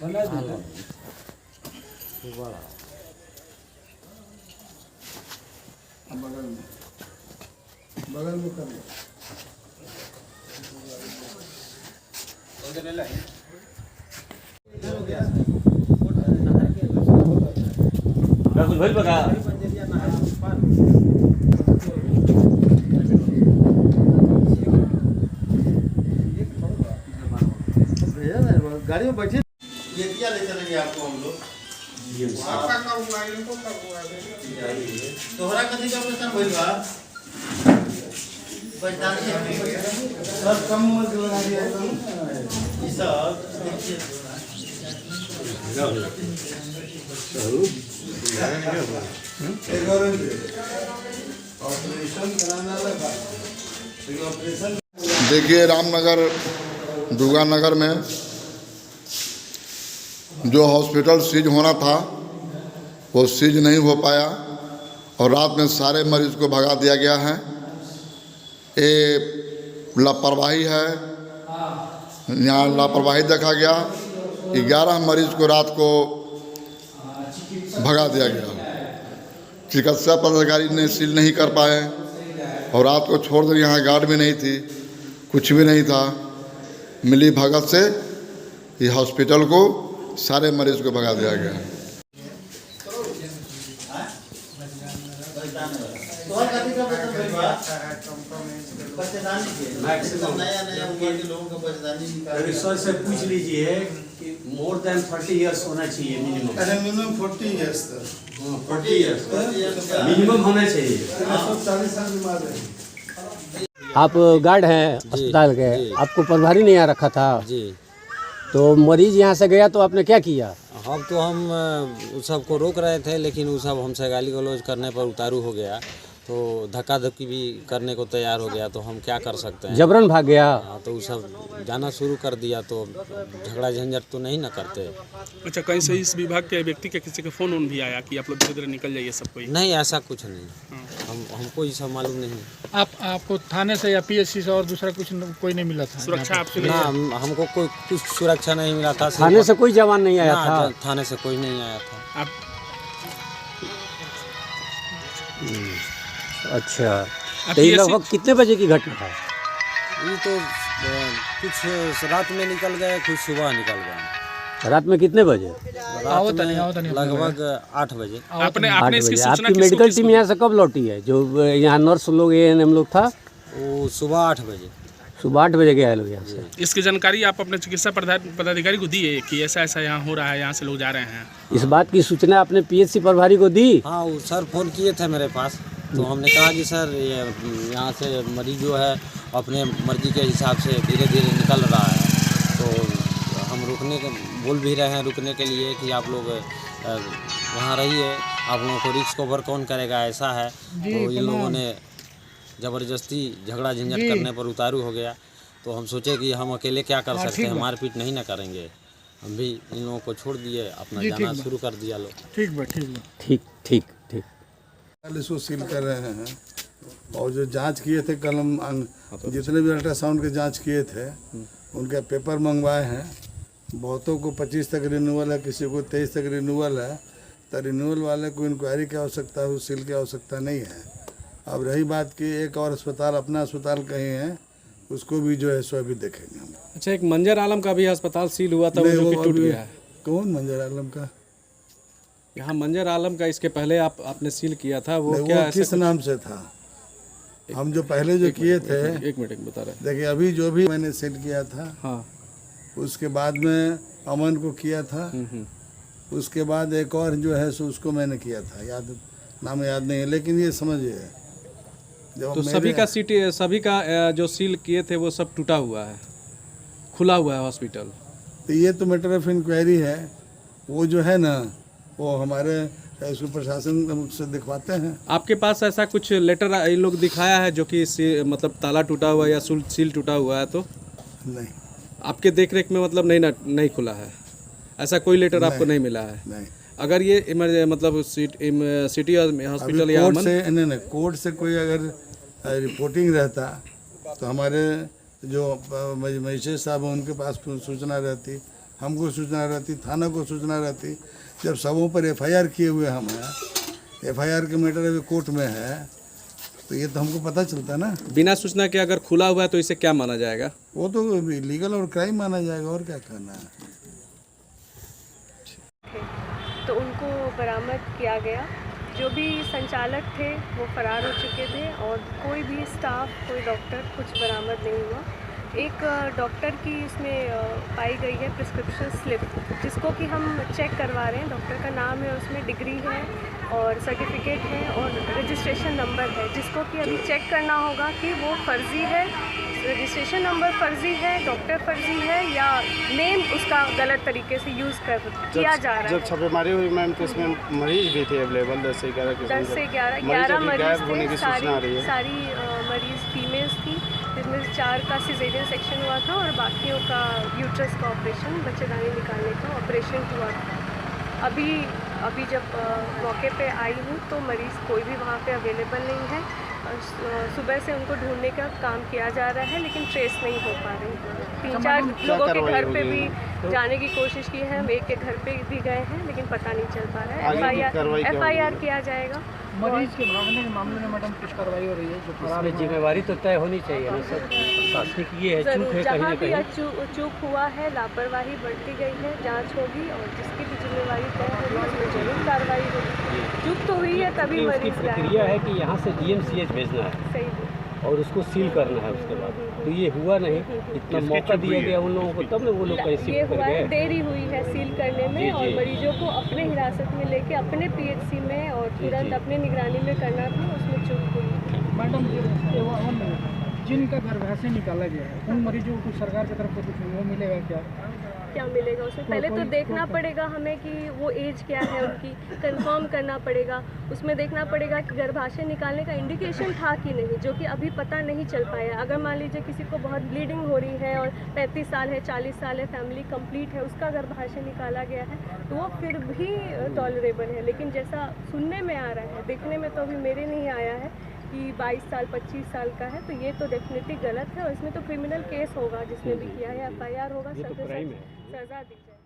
बगल में कर लो। भइल बका गाड़ी में बैठे ये क्या ले चलेंगे आपको हम लोग? आपका काम हुआ इनको कब हुआ तोहरा कथी का ऑपरेशन भइल बा? पहचान सब कम उम्र के लगा दिया तुम ई सब ऑपरेशन कराना लगा। ऑपरेशन देखिए, रामनगर दुर्गानगर में जो हॉस्पिटल सीज होना था वो सीज नहीं हो पाया और रात में सारे मरीज को भगा दिया गया है। ये लापरवाही है। यहाँ लापरवाही देखा गया। 11 मरीज को रात को भगा दिया गया। चिकित्सा पदाधिकारी ने सील नहीं कर पाए और रात को छोड़ कर यहाँ गार्ड भी नहीं थी, कुछ भी नहीं था। मिली भगत से ये हॉस्पिटल को सारे मरीज को भगा दिया गया। तोहरा कथी का ऑपरेशन भइल बा? बच्चेदानी के मैक्सिमम नया उम्र के लोगों का बच्चेदानी निकाल रिसर्च से पूछ लीजिए कि मोर देन 30 इयर्स होना चाहिए मिनिमम। अरे मिनिमम 40 इयर्स तक 40 इयर्स मिनिमम होना चाहिए। 40 साल की उम्र है। आप गार्ड हैं अस्पताल के, आपको प्रभारी नहीं आ रखा था जी। तो मरीज यहाँ से गया तो आपने क्या किया? अब तो हम उस सब को रोक रहे थे, लेकिन वो सब हमसे गाली गलौज करने पर उतारू हो गया, तो धक्का धक्की भी करने को तैयार हो गया। तो हम क्या कर सकते हैं? जबरन भाग गया? हाँ, तो वो सब जाना शुरू कर दिया, तो झगड़ा झंझट तो नहीं ना करते। अच्छा, कहीं से इस विभाग के व्यक्ति के किसी का फोन भी आया कि आप लोग धीरे धीरे निकल जाइए सब कोई? नहीं, ऐसा कुछ नहीं। हमको ये सब मालूम नहीं। आपको थाने से या पीएससी से और दूसरा कुछ कोई नहीं मिला था? सुरक्षा आपसे ना, हमको कोई कुछ सुरक्षा नहीं मिला था। थाने से कोई जवान नहीं आया था? थाने से कोई नहीं आया था। आप अच्छा, तो ये लगभग कितने बजे की घटना है? ये तो कुछ रात में निकल गए, कुछ सुबह निकल गए। रात में कितने बजे? रात में लगभग 8 बजे। आपने 8 इसकी बजे। सूचना आपकी मेडिकल टीम यहाँ से कब लौटी है? जो यहाँ नर्स लोग ANM लोग था वो सुबह 8 बजे। सुबह 8 बजे गए लोग यहाँ से। इसकी जानकारी आप अपने चिकित्सा पदाधिकारी को दी है कि ऐसा ऐसा यहाँ हो रहा है, यहाँ से लोग जा रहे हैं? इस बात की सूचना आपने PHC प्रभारी को दी? हाँ, वो सर फ़ोन किए थे मेरे पास, तो हमने कहा कि सर ये यहाँ से मरीज जो है अपने मर्जी के हिसाब से धीरे धीरे निकल रहा है, तो हम रुकने के बोल भी रहे हैं रुकने के लिए कि आप लोग वहाँ रहिए, आप लोगों को रिस्क कवर कौन करेगा, ऐसा है। तो इन लोगों ने ज़बरदस्ती झगड़ा झंझट करने पर उतारू हो गया। तो हम सोचे कि हम अकेले क्या कर सकते हैं, मारपीट नहीं ना करेंगे। हम भी इन लोगों को छोड़ दिए, अपना जाना शुरू कर दिया लोग। ठीक। इसको सील कर रहे हैं। और जो जांच किए थे कल हम जितने भी अल्ट्रासाउंड के जांच किए थे उनके पेपर मंगवाए हैं। बहुतों को 25 तक रिन्यूअल है, किसी को 23 तक रिन्यूअल है। तो रिन्यूअल वाले को इंक्वायरी की आवश्यकता है, उस सील की आवश्यकता नहीं है। अब रही बात कि एक और अस्पताल, अपना अस्पताल कहीं है, उसको भी जो है सो अभी देखेंगे हम। अच्छा, एक मंजर आलम का भी अस्पताल सील हुआ था, वो जो कि टूट गया है। कौन मंजर आलम का? यहाँ मंजर आलम का इसके पहले आपने सील किया था, वो क्या किस नाम से था? हम जो पहले जो किए थे, एक मिनट बता रहे। देखिए अभी जो भी मैंने सील किया था, हाँ, उसके बाद में अमन को किया था, उसके बाद एक और जो है सो उसको मैंने किया था, नाम याद नहीं है, लेकिन ये समझिए तो सभी का जो सील किए थे वो सब टूटा हुआ है, खुला हुआ है हॉस्पिटल। तो ये तो मैटर ऑफ इंक्वायरी है। वो जो है ना, वो हमारे इसको प्रशासन से दिखवाते हैं। आपके पास ऐसा कुछ लेटर ये लोग दिखाया है जो कि मतलब ताला टूटा हुआ या सील टूटा हुआ है? तो नहीं, आपके देखरेख में मतलब नहीं खुला है, ऐसा कोई लेटर आपको नहीं मिला है? नहीं। अगर ये मतलब सिटी हॉस्पिटल या कोर्ट से कोई अगर रिपोर्टिंग रहता तो हमारे जो मजिस्ट्रेट साहब हैं उनके पास सूचना रहती, हमको सूचना रहती, थाना को सूचना रहती। जब सबों पर एफआईआर किए हुए हम हैं, एफआईआर के मैटर अभी कोर्ट में है, तो ये तो हमको पता चलता ना। बिना सूचना के अगर खुला हुआ है तो इसे क्या माना जाएगा? वो तो लीगल और क्राइम माना जाएगा, और क्या करना है। तो उनको बरामद किया गया। जो भी संचालक थे वो फरार हो चुके थे और कोई भी स्टाफ, कोई डॉक्टर कुछ बरामद नहीं हुआ। एक डॉक्टर की इसमें पाई गई है प्रिस्क्रिप्शन स्लिप, जिसको कि हम चेक करवा रहे हैं। डॉक्टर का नाम है, उसमें डिग्री है और सर्टिफिकेट है और रजिस्ट्रेशन नंबर है, जिसको कि अभी चेक करना होगा कि वो फर्जी है, रजिस्ट्रेशन नंबर फर्जी है, डॉक्टर फर्जी है या नेम उसका गलत तरीके से यूज़ किया जा रहा है। जब छापेमारी हुई मैम तो इसमें मरीज भी थे अवेलेबल 10 से 11 के 10 से 11 मरीज थे। सारी मरीज फीमेल्स थी, जिसमें 4 का सिजेरियन सेक्शन हुआ था और बाकियों का यूट्रस का ऑपरेशन, बच्चेदानी निकालने का ऑपरेशन हुआ था। अभी जब मौके पे आई हूँ तो मरीज़ कोई भी वहाँ पे अवेलेबल नहीं है। सुबह से उनको ढूंढने का काम किया जा रहा है, लेकिन ट्रेस नहीं हो पा रही। 3-4 लोगों के घर पे भी जाने की कोशिश की है, हम एक के घर पे भी गए हैं, लेकिन पता नहीं चल पा रहा है। एफआईआर किया जाएगा। मरीज के भागने के मामले में मैडम कुछ कार्रवाई हो रही है? इसमें जिम्मेवारी तो तय होनी चाहिए ना सर, प्रशासनिक ये है, चूक है कहीं ना जहाँ कहीं। भी चूक हुआ है, लापरवाही बरती गई है, जांच होगी और जिसकी भी जिम्मेवारी तय होगी उसमें जरूर कार्रवाई होगी। चूक तो हुई है तभी उसकी मरीज प्रक्रिया है कि यहाँ से डीएमसीएच भेजना है सही और उसको सील करना है उसके बाद। तो ये हुआ नहीं, इतना मौका दिया गया उन लोगों को, तब ना वो लोग कहीं ये शिफ्ट कर हुआ है, गए। देरी हुई है सील करने में और मरीजों को अपने हिरासत में लेके अपने पीएचसी में और तुरंत अपने निगरानी में करना था, उसमें चूक हुई। मैडम जिनका घर से निकाला गया है उन मरीजों को सरकार की तरफ से कुछ वो मिलेगा क्या मिलेगा उसमें? पहले तो देखना पड़ेगा हमें कि वो एज क्या है उनकी, कंफर्म करना पड़ेगा। उसमें देखना पड़ेगा कि गर्भाशय निकालने का इंडिकेशन था कि नहीं, जो कि अभी पता नहीं चल पाया। अगर मान लीजिए किसी को बहुत ब्लीडिंग हो रही है और 35 साल है, 40 साल है, फैमिली कंप्लीट है, उसका गर्भाशय निकाला गया है तो वो फिर भी टॉलरेबल है। लेकिन जैसा सुनने में आ रहा है, देखने में तो अभी मेरे नहीं आया है कि 22 साल 25 साल का है, तो ये तो डेफिनेटली गलत है और इसमें तो क्रिमिनल केस होगा जिसने भी किया है, एफआईआर होगा, सजा दी जाए।